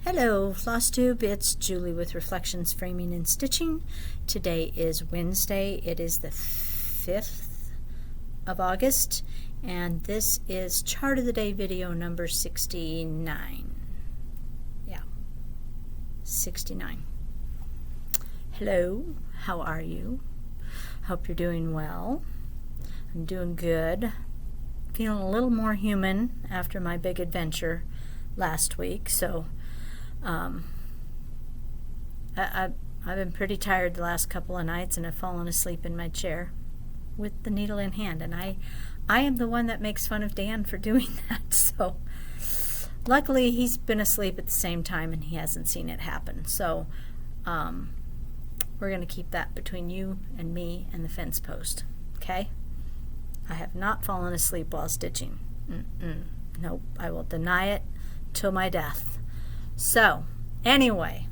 Hello, Floss Tube. It's Julie with Reflections Framing and Stitching. Today is Wednesday. It is the 5th of August, and this is Chart of the Day video number 69. Yeah, 69. Hello, how are you? Hope you're doing well. I'm doing good. Feeling a little more human after my big adventure last week, so I've been pretty tired the last couple of nights, and I've fallen asleep in my chair with the needle in hand, and I am the one that makes fun of Dan for doing that. So luckily he's been asleep at the same time and he hasn't seen it happen. So we're going to keep that between you and me and the fence post, okay? I have not fallen asleep while stitching. Nope, I will deny it till my death. So, anyway,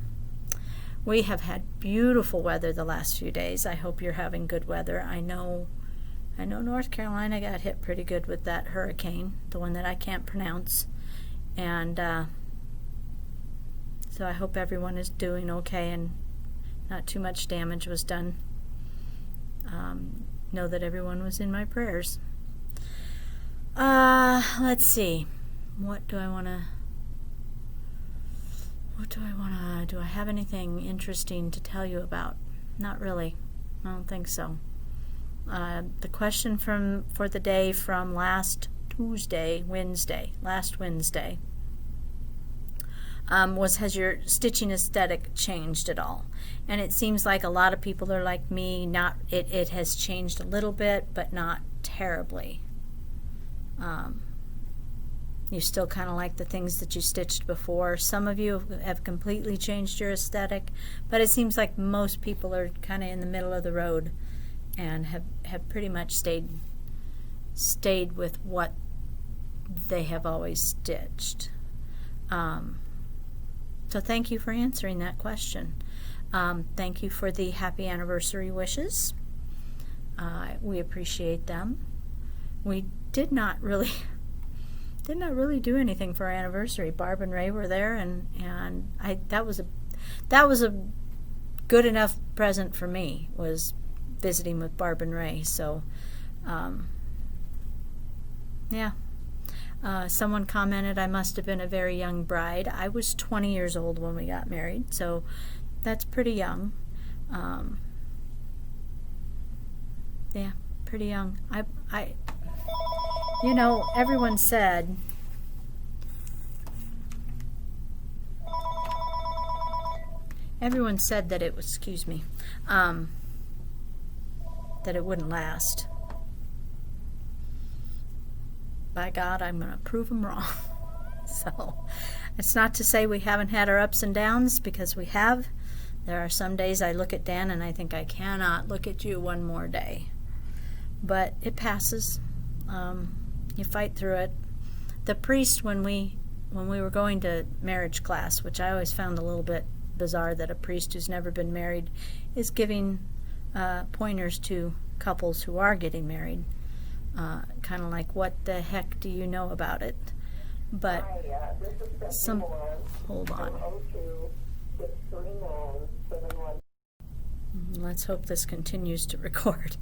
we have had beautiful weather the last few days. I hope you're having good weather. I know North Carolina got hit pretty good with that hurricane, the one that I can't pronounce. And so I hope everyone is doing okay and not too much damage was done. Know that everyone was in my prayers. Let's see. Do I have anything interesting to tell you about? Not really. I don't think so. The question for the day from last Wednesday, was, has your stitching aesthetic changed at all? And it seems like a lot of people are like me. It has changed a little bit, but not terribly. You still kind of like the things that you stitched before. Some of you have completely changed your aesthetic, but it seems like most people are kind of in the middle of the road and have pretty much stayed with what they have always stitched. So thank you for answering that question. Thank you for the happy anniversary wishes. We appreciate them. We did not really do anything for our anniversary. Barb and Ray were there, and that was a good enough present for me, was visiting with Barb and Ray. So yeah. Someone commented I must have been a very young bride. I was 20 years old when we got married, so that's pretty young. Yeah, pretty young. Everyone said that it was, that it wouldn't last. By God, I'm going to prove them wrong. So it's not to say we haven't had our ups and downs, because we have. There are some days I look at Dan and I think I cannot look at you one more day. But it passes. You fight through it. The priest, when we were going to marriage class, which I always found a little bit bizarre that a priest who's never been married is giving pointers to couples who are getting married. Kind of like, what the heck do you know about it? But hold on. Let's hope this continues to record.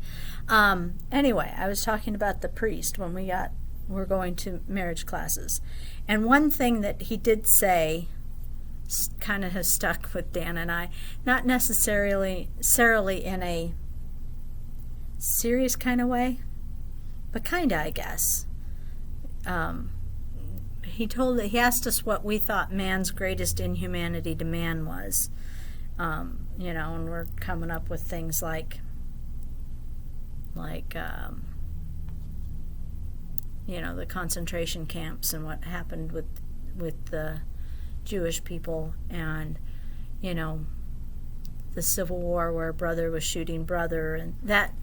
Anyway, I was talking about the priest when we're going to marriage classes, and one thing that he did say kind of has stuck with Dan and I, not necessarily in a serious kind of way, but kind of, I guess. He asked us what we thought man's greatest inhumanity to man was. And we're coming up with things like the concentration camps and what happened with the Jewish people, and the Civil War where brother was shooting brother, and that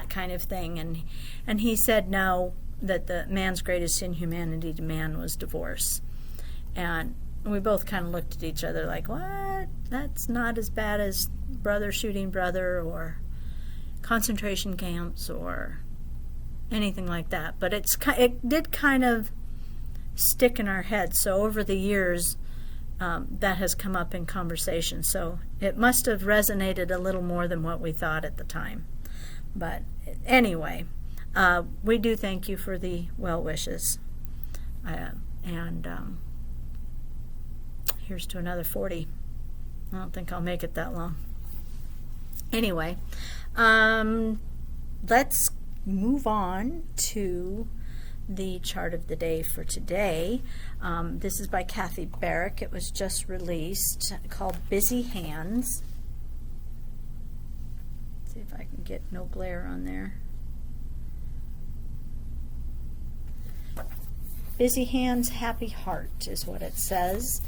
kind of thing. And he said no, that the man's greatest inhumanity to man was divorce. And we both kind of looked at each other like, what? That's not as bad as brother shooting brother or concentration camps or anything like that. But it did kind of stick in our heads. So over the years, that has come up in conversation. So it must have resonated a little more than what we thought at the time. But anyway, we do thank you for the well wishes. And here's to another 40. I don't think I'll make it that long. Anyway, let's move on to the chart of the day for today. This is by Kathy Barrick. It was just released, called Busy Hands. Let's see if I can get no glare on there. Busy Hands, Happy Heart is what it says.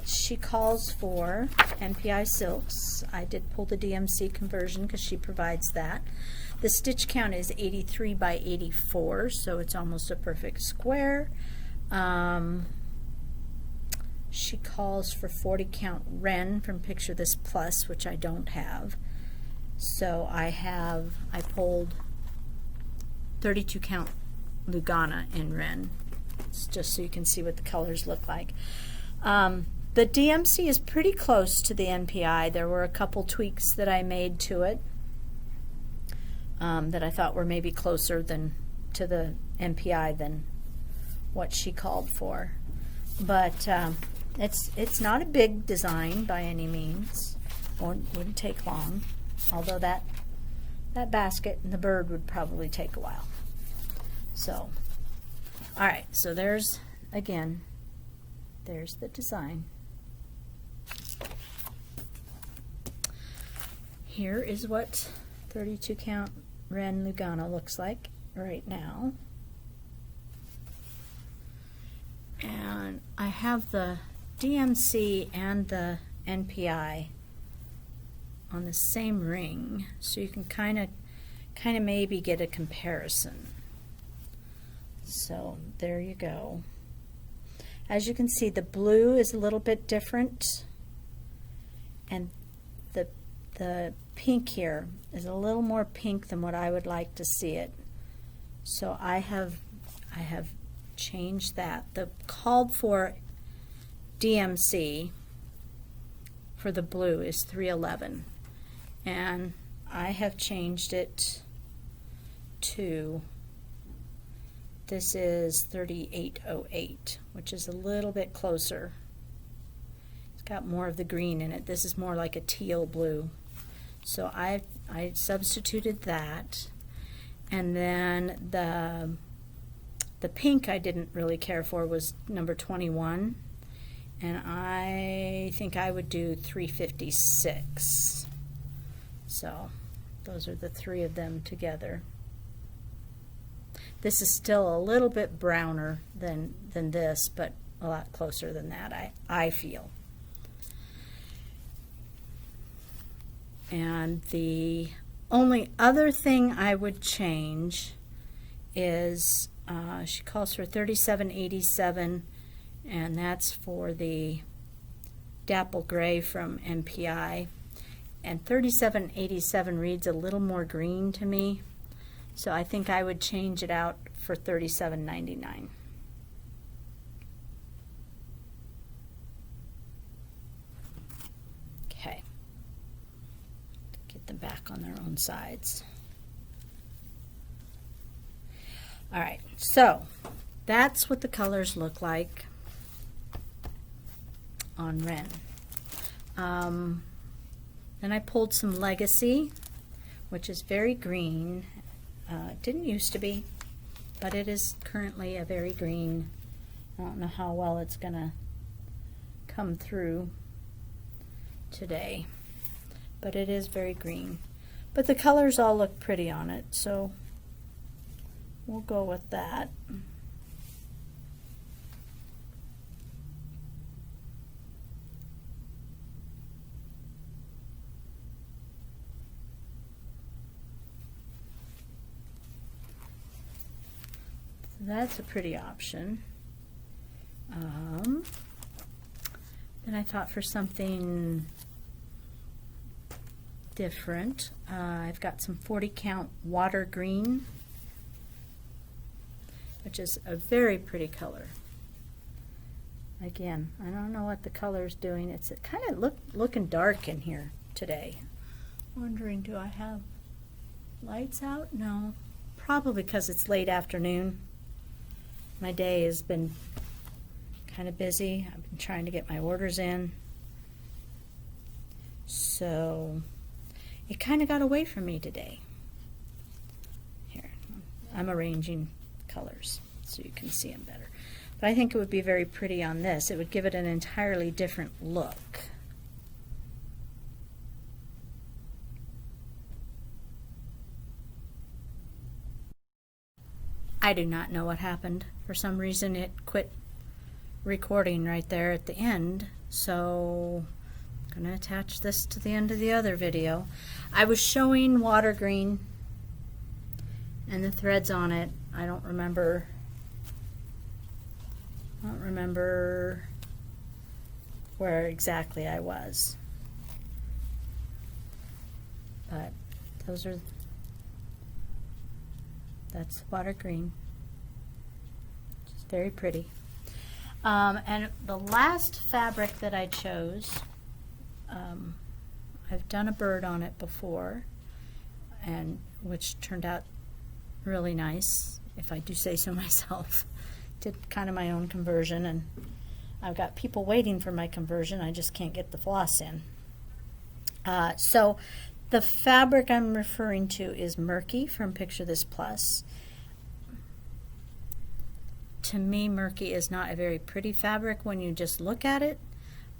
She calls for NPI silks. I did pull the DMC conversion because she provides that. The stitch count is 83 by 84, so it's almost a perfect square. She calls for 40 count Ren from Picture This Plus, which I don't have. So I pulled 32 count Lugana in Ren. It's just so you can see what the colors look like. The DMC is pretty close to the NPI. There were a couple tweaks that I made to it that I thought were maybe closer to the NPI than what she called for. But it's not a big design by any means. Wouldn't take long. Although that basket and the bird would probably take a while. So, all right, so there's the design. Here is what 32 count Ren Lugana looks like right now. And I have the DMC and the NPI on the same ring, so you can kind of maybe get a comparison. So there you go. As you can see, the blue is a little bit different, and the pink here is a little more pink than what I would like to see it. So I have changed that. The called for DMC for the blue is 311, and I have changed it to, this is 3808, which is a little bit closer. It's got more of the green in it. This is more like a teal blue. So I substituted that, and then the pink I didn't really care for was number 21, and I think I would do 356. So those are the three of them together. This is still a little bit browner than this, but a lot closer than that, I feel. And the only other thing I would change is she calls for 3787, and that's for the Dapple Gray from MPI. And 3787 reads a little more green to me, so I think I would change it out for 3799. Okay. Get them back on their own sides. All right, so that's what the colors look like on Ren. Then I pulled some Legacy, which is very green. It didn't used to be, but it is currently a very green. I don't know how well it's going to come through today, but it is very green. But the colors all look pretty on it, so we'll go with that. That's a pretty option. Then I thought for something different, I've got some 40 count water green, which is a very pretty color. Again, I don't know what the color's doing. It's kind of looking dark in here today. Wondering, do I have lights out? No. Probably because it's late afternoon. My day has been kind of busy. I've been trying to get my orders in. So it kind of got away from me today. Here, I'm arranging colors so you can see them better. But I think it would be very pretty on this. It would give it an entirely different look. I do not know what happened. For some reason it quit recording right there at the end. So I'm going to attach this to the end of the other video. I was showing water green and the threads on it. I don't remember where exactly I was. But that's water green. Just very pretty. And the last fabric that I chose, I've done a bird on it before, and which turned out really nice, if I do say so myself. Did kind of my own conversion, and I've got people waiting for my conversion. I just can't get the floss in. So the fabric I'm referring to is Murky from Picture This Plus. To me, Murky is not a very pretty fabric when you just look at it,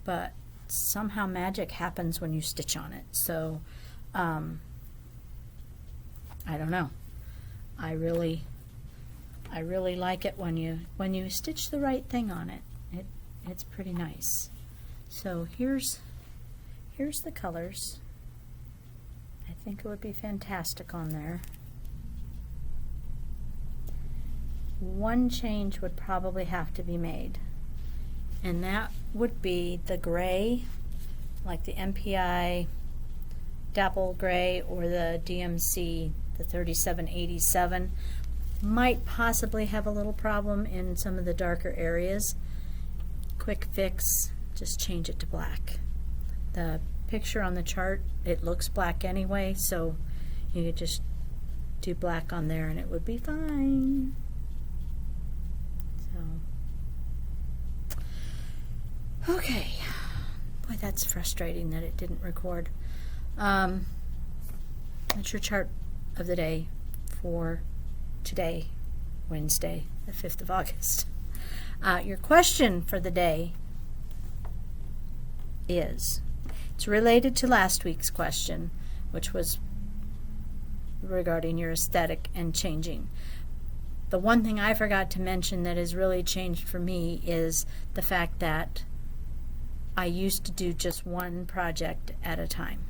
but somehow magic happens when you stitch on it. So I don't know. I really like it when you stitch the right thing on it. It's pretty nice. So here's the colors. I think it would be fantastic on there. One change would probably have to be made, and that would be the gray, like the MPI Dapple Gray or the DMC, the 3787, might possibly have a little problem in some of the darker areas. Quick fix, just change it to black. The picture on the chart, it looks black anyway, so you could just do black on there and it would be fine. So, okay. Boy, that's frustrating that it didn't record. That's your chart of the day for today, Wednesday, the 5th of August. Your question for the day is, it's related to last week's question, which was regarding your aesthetic and changing. The one thing I forgot to mention that has really changed for me is the fact that I used to do just one project at a time.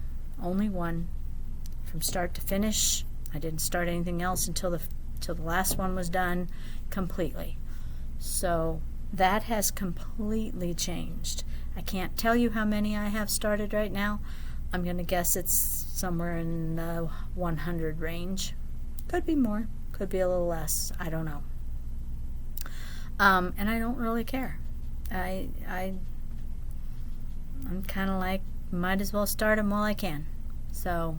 Only one, from start to finish. I didn't start anything else until the last one was done completely. So that has completely changed. I can't tell you how many I have started right now. I'm going to guess it's somewhere in the 100 range. Could be more, could be a little less, I don't know. And I don't really care. I'm kind of like, might as well start them while I can. So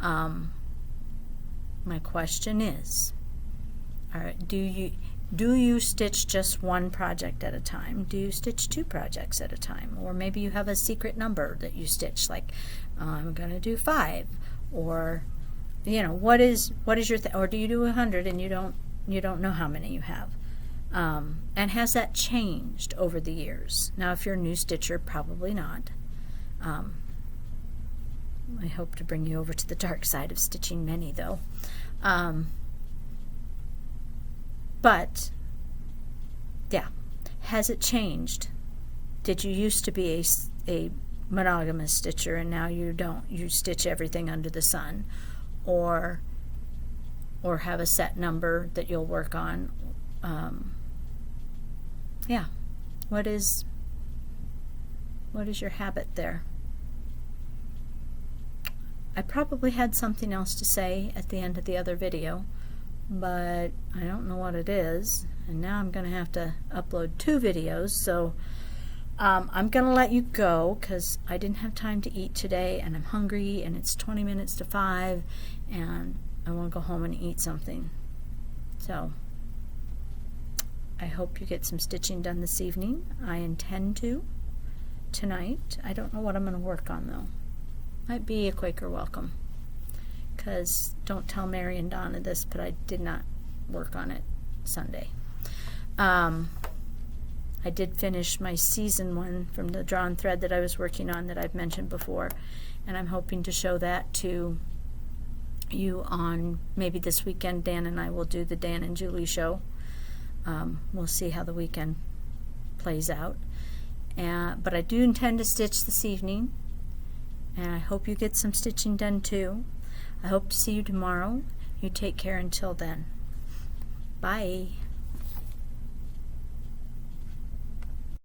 my question is, all right, do you stitch just one project at a time? Do you stitch 2 projects at a time? Or maybe you have a secret number that you stitch, like I'm going to do 5, or you know, what is your or do you do 100 and you don't know how many you have? And has that changed over the years? Now, if you're a new stitcher, probably not. I hope to bring you over to the dark side of stitching many, though. But yeah, has it changed? Did you used to be a monogamous stitcher and now you don't? You stitch everything under the sun, or have a set number that you'll work on? Yeah, what is your habit there? I probably had something else to say at the end of the other video, but I don't know what it is, and now I'm going to have to upload 2 videos, so I'm going to let you go because I didn't have time to eat today, and I'm hungry, and it's 20 minutes to 5, and I want to go home and eat something. So I hope you get some stitching done this evening. I intend to tonight. I don't know what I'm going to work on, though. Might be a Quaker welcome, because don't tell Mary and Donna this, but I did not work on it Sunday. I did finish my season 1 from the drawn thread that I was working on that I've mentioned before, and I'm hoping to show that to you on maybe this weekend. Dan and I will do the Dan and Julie show. We'll see how the weekend plays out. But I do intend to stitch this evening, and I hope you get some stitching done too. I hope to see you tomorrow. You take care until then. Bye.